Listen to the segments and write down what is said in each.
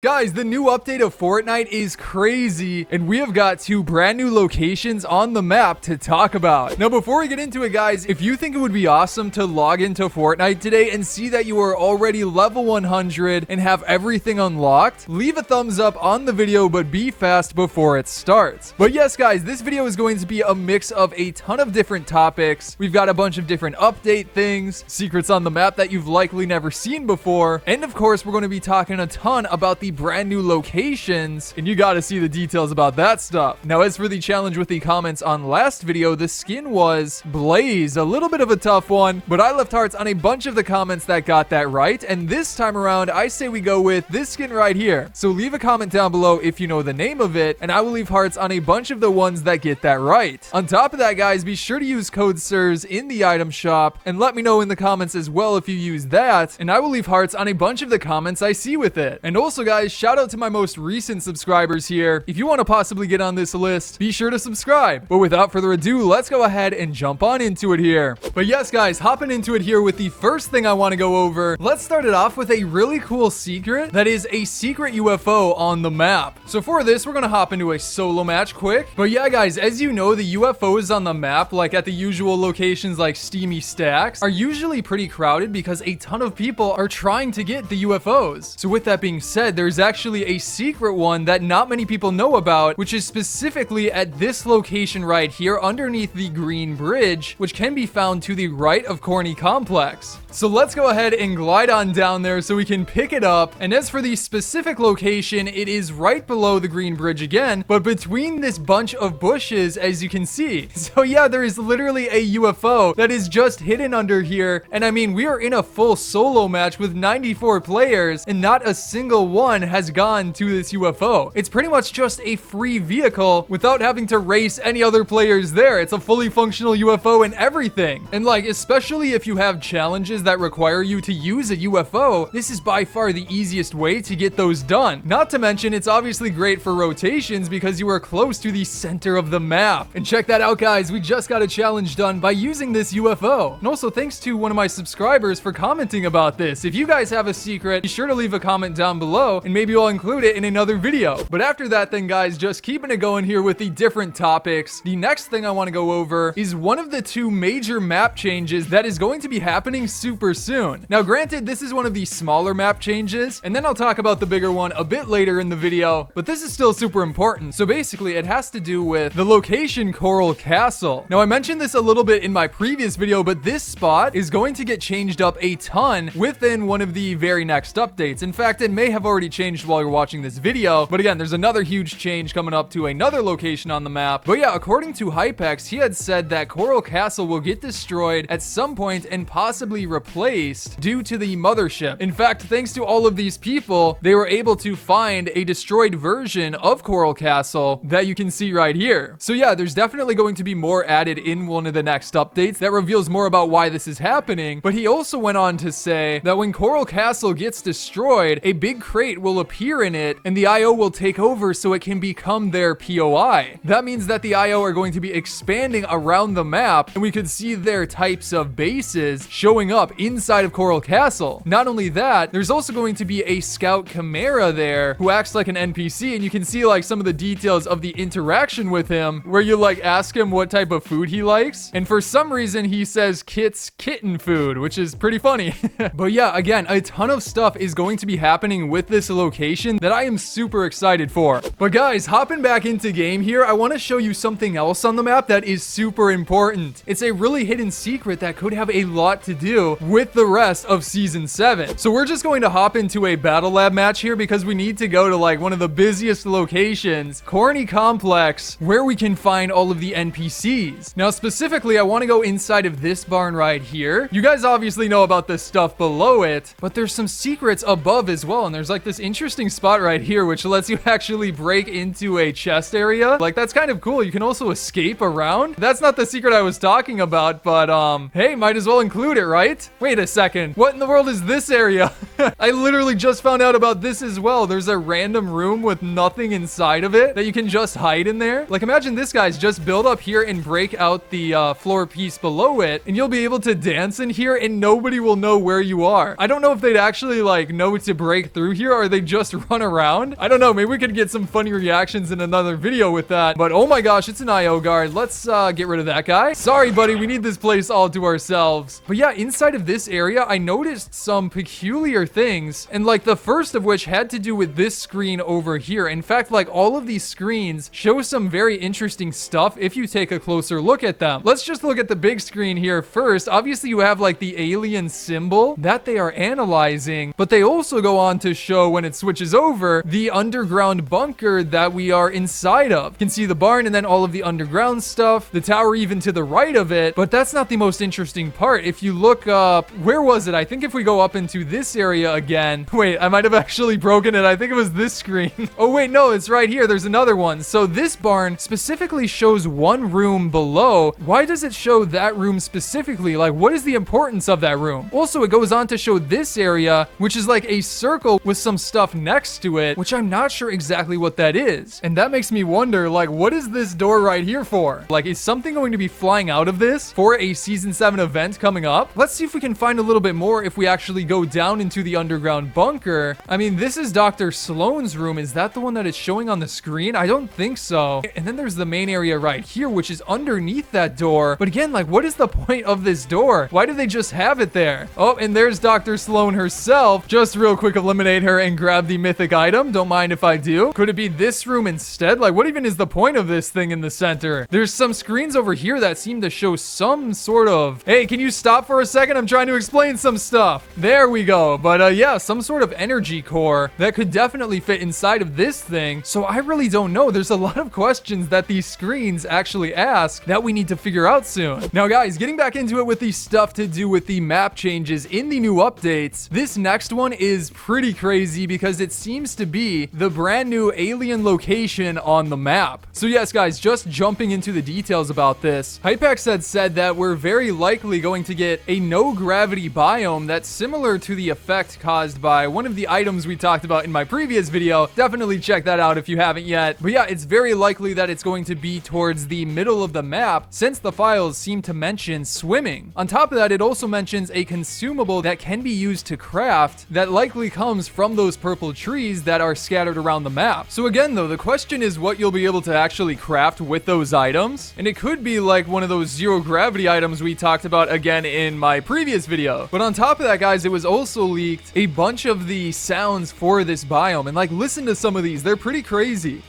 Guys, the new update of Fortnite is crazy, and we have got 2 brand new locations on the map to talk about. Now, before we get into it, guys, if you think it would be awesome to log into Fortnite today and see that you are already level 100 and have everything unlocked, leave a thumbs up on the video, but be fast before it starts. But yes, guys, this video is going to be a mix of a ton of different topics. We've got a bunch of different update things, secrets on the map that you've likely never seen before, and of course, we're going to be talking a ton about the brand new locations, and you got to see the details about that stuff. Now, as for the challenge with the comments on last video, the skin was Blaze, a little bit of a tough one, but I left hearts on a bunch of the comments that got that right, and this time around, I say we go with this skin right here. So leave a comment down below if you know the name of it, and I will leave hearts on a bunch of the ones that get that right. On top of that, guys, be sure to use code SIRS in the item shop, and let me know in the comments as well if you use that, and I will leave hearts on a bunch of the comments I see with it. And also, guys, shout out to my most recent subscribers here. If you want to possibly get on this list, be sure to subscribe. But without further ado, let's go ahead and jump on into it here. But yes, guys, hopping into it here with the first thing I want to go over, let's start it off with a really cool secret that is a secret UFO on the map. So for this, we're going to hop into a solo match quick. But yeah, guys, as you know, the UFOs on the map, like at the usual locations like Steamy Stacks, are usually pretty crowded because a ton of people are trying to get the UFOs. So with that being said, there's actually a secret one that not many people know about, which is specifically at this location right here underneath the green bridge, which can be found to the right of Corny Complex. So let's go ahead and glide on down there so we can pick it up. And as for the specific location, it is right below the green bridge again, but between this bunch of bushes, as you can see. So yeah, there is literally a UFO that is just hidden under here. And I mean, we are in a full solo match with 94 players, and not a single one has gone to this UFO. It's pretty much just a free vehicle without having to race any other players there. It's a fully functional UFO and everything. And like, especially if you have challenges that require you to use a UFO, this is by far the easiest way to get those done. Not to mention, it's obviously great for rotations because you are close to the center of the map. And check that out, guys. We just got a challenge done by using this UFO. And also thanks to one of my subscribers for commenting about this. If you guys have a secret, be sure to leave a comment down below and maybe I'll include it in another video. But after that then, guys, just keeping it going here with the different topics, the next thing I want to go over is one of the 2 major map changes that is going to be happening super soon. Now, granted, this is one of the smaller map changes, and then I'll talk about the bigger one a bit later in the video, but this is still super important. So basically, it has to do with the location Coral Castle. Now, I mentioned this a little bit in my previous video, but this spot is going to get changed up a ton within one of the very next updates. In fact, it may have already changed while you're watching this video, but again, there's another huge change coming up to another location on the map. But yeah, according to Hypex, he had said that Coral Castle will get destroyed at some point and possibly replaced due to the mothership. In fact, thanks to all of these people, they were able to find a destroyed version of Coral Castle that you can see right here. So yeah, there's definitely going to be more added in one of the next updates that reveals more about why this is happening. But he also went on to say that when Coral Castle gets destroyed, a big crate will appear in it and the IO will take over so it can become their POI. That means that the IO are going to be expanding around the map and we could see their types of bases showing up inside of Coral Castle. Not only that, there's also going to be a Scout Kymera there who acts like an NPC, and you can see like some of the details of the interaction with him where you like ask him what type of food he likes, and for some reason he says Kit's kitten food, which is pretty funny. But yeah, again, a ton of stuff is going to be happening with this location that I am super excited for. But guys, hopping back into game here, I want to show you something else on the map that is super important. It's a really hidden secret that could have a lot to do with the rest of season 7. So we're just going to hop into a battle lab match here because we need to go to like one of the busiest locations, Corny Complex, where we can find all of the NPCs. Now, specifically, I want to go inside of this barn right here. You guys obviously know about the stuff below it, but there's some secrets above as well. And there's like this interesting spot right here, which lets you actually break into a chest area. Like, that's kind of cool. You can also escape around. That's not the secret I was talking about, but hey, might as well include it, right? Wait a second. What in the world is this area? I literally just found out about this as well. There's a random room with nothing inside of it that you can just hide in there. Like, imagine this, guys. Just build up here and break out the floor piece below it, and you'll be able to dance in here, and nobody will know where you are. I don't know if they'd actually, like, know to break through here, or they just run around. I don't know. Maybe we could get some funny reactions in another video with that. But, oh my gosh, it's an IO guard. Let's get rid of that guy. Sorry, buddy. We need this place all to ourselves. But yeah, inside of this area, I noticed some peculiar things, and like the first of which had to do with this screen over here. In fact, like all of these screens show some very interesting stuff if you take a closer look at them. Let's just look at the big screen here first. Obviously, you have like the alien symbol that they are analyzing, but they also go on to show, when it switches over, the underground bunker that we are inside of. You can see the barn and then all of the underground stuff, the tower even to the right of it, but that's not the most interesting part. If you look up, where was it? I think if we go up into this area again, wait, I might have actually broken it. I think it was this screen. Oh wait, no, it's right here. There's another one. So this barn specifically shows one room below. Why does it show that room specifically? Like, what is the importance of that room? Also, it goes on to show this area, which is like a circle with some stuff next to it, which I'm not sure exactly what that is. And that makes me wonder, like, what is this door right here for? Like, is something going to be flying out of this for a season 7 event coming up? Let's see if we can find a little bit more if we actually go down into the underground bunker. I mean, this is Dr. Sloan's room. Is that the one that is showing on the screen? I don't think so. And then there's the main area right here, which is underneath that door. But again, like, what is the point of this door? Why do they just have it there? Oh, and there's Dr. Sloan herself. Just real quick, eliminate her and grab the mythic item. Don't mind if I do. Could it be this room instead? Like, what even is the point of this thing in the center? There's some screens over here that seem to show some sort of... Hey, can you stop for a second? I'm trying to explain some stuff. There we go. But yeah, some sort of energy core that could definitely fit inside of this thing. So I really don't know. There's a lot of questions that these screens actually ask that we need to figure out soon. Now, guys, getting back into it with the stuff to do with the map changes in the new updates, this next one is pretty crazy because it seems to be the brand new alien location on the map. So yes, guys, just jumping into the details about this, Hypex had said that we're very likely going to get a no gravity biome that's similar to the effect caused by one of the items we talked about in my previous video. Definitely check that out if you haven't yet. But yeah, it's very likely that it's going to be towards the middle of the map, since the files seem to mention swimming. On top of that, it also mentions a consumable that can be used to craft that likely comes from those purple trees that are scattered around the map. So again, though, the question is what you'll be able to actually craft with those items. And it could be like one of those zero gravity items we talked about again in my previous video. But on top of that, guys, it was also leaked a bunch of the sounds for this biome. And like, listen to some of these. They're pretty crazy.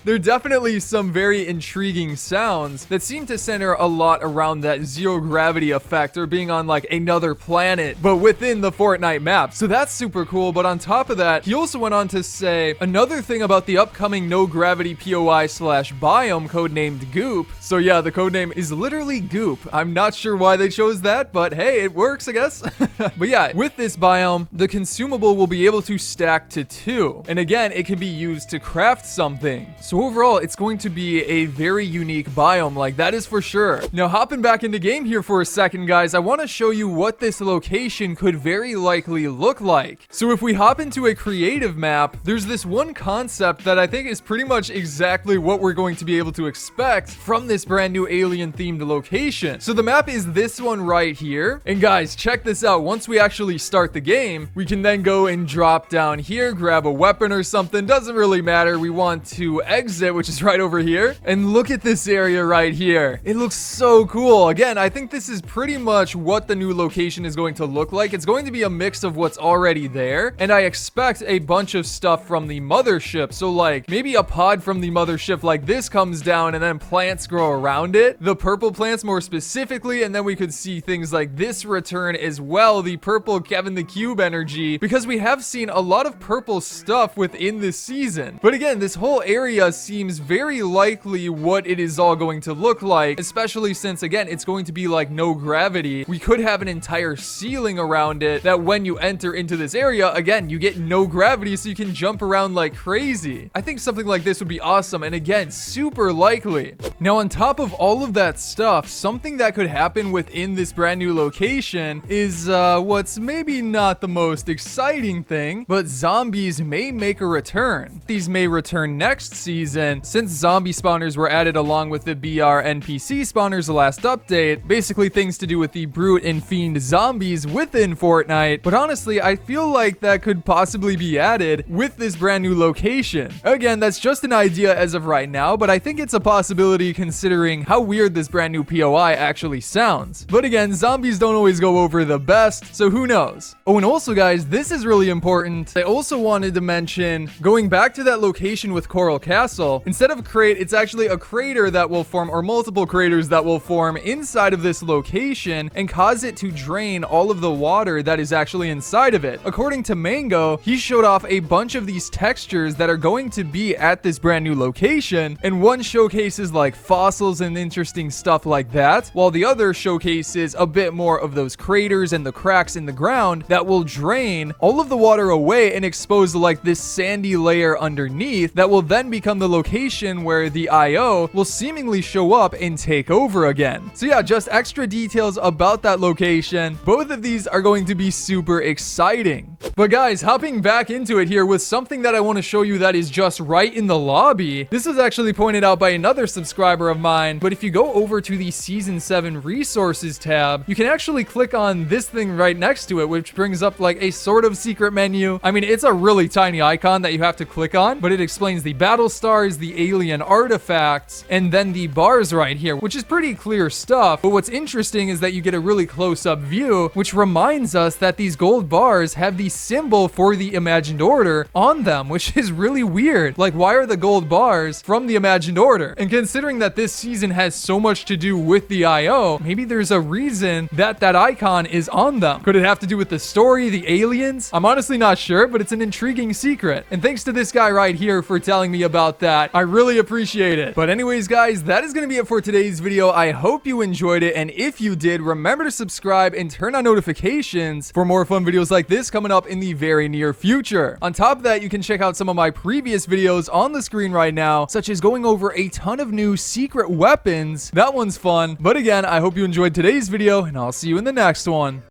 There are definitely some very intriguing sounds that seem to center a lot around that zero gravity effect, or being on like another planet, but within the Fortnite map. So that's super cool. But on top of that, he also went on to say another thing about the upcoming no gravity POI/biome codenamed Goop. So yeah, the codename is literally Goop. I'm not sure why they chose that, but hey, it works, I guess. But yeah, with this biome, the consumable will be able to stack to 2. And again, it can be used to craft something. So overall, it's going to be a very unique biome, like that is for sure. Now, hopping back into game here for a second, guys, I want to show you what this location could very likely look like. So if we hop into a creative map, there's this one concept that I think is pretty much exactly what we're going to be able to expect from this brand new alien themed location. So the map is this one right here. And guys, check this out. Once we actually start the game, we can then go and drop down here, grab a weapon or something. Doesn't really matter. We want to exit, which is right over here. And look at this area right here. It looks so cool. Again, I think this is pretty much what the new location is going to look like. It's going to be a mix of what's already there. And I expect a bunch of stuff from the mothership. So like maybe a pod from the mothership like this comes down and then plants grow around it. The purple plants more specifically. And then we could see things like this return as well. The purple Kevin the Cube energy. Because we have seen a lot of purple stuff within this season. But again, this whole area seems very likely what it is all going to look like, especially since, again, it's going to be like no gravity. We could have an entire ceiling around it that when you enter into this area, again, you get no gravity, so you can jump around like crazy. I think something like this would be awesome, and again, super likely. Now, on top of all of that stuff, something that could happen within this brand new location is what's maybe not the most exciting thing, but zombies may make a return. These may return next season, since zombie spawners were added along with the BR NPC spawners the last update, basically things to do with the brute and fiend zombies within Fortnite. But honestly, I feel like that could possibly be added with this brand new location. Again, that's just an idea as of right now, but I think it's a possibility considering how weird this brand new POI actually sounds. But again, zombies don't always go over the best, so who knows? Oh, and also guys, this is really important. I also wanted to mention, going back to that location with Coral Castle, instead of crate, it's actually a crater that will form, or multiple craters that will form inside of this location and cause it to drain all of the water that is actually inside of it. According to Mango, he showed off a bunch of these textures that are going to be at this brand new location, and one showcases like fossils and interesting stuff like that, while the other showcases a bit more of those craters and the cracks in the ground that will drain all of the water away and expose like this sandy layer underneath that will then become the location where the IO will seemingly show up and take over again. So yeah, just extra details about that location. Both of these are going to be super exciting. But guys, hopping back into it here with something that I want to show you that is just right in the lobby. This was actually pointed out by another subscriber of mine, but if you go over to the Season 7 Resources tab, you can actually click on this thing right next to it, which brings up like a sort of secret menu. I mean, it's a really tiny icon that you have to click on, but it explains the battle stars, the alien artifacts, and then the bars right here, which is pretty clear stuff. But what's interesting is that you get a really close-up view, which reminds us that these gold bars have the symbol for the Imagined Order on them, which is really weird. Like, why are the gold bars from the Imagined Order? And considering that this season has so much to do with the IO, maybe there's a reason that that icon is on them. Could it have to do with the story, the aliens? I'm honestly not sure, but it's an intriguing secret. And thanks to this guy right here for telling me about that. I really appreciate it. But anyways, guys, that is going to be it for today's video. I hope you enjoyed it. And if you did, remember to subscribe and turn on notifications for more fun videos like this coming up in the very near future. On top of that, you can check out some of my previous videos on the screen right now, such as going over a ton of new secret weapons. That one's fun. But again, I hope you enjoyed today's video, and I'll see you in the next one.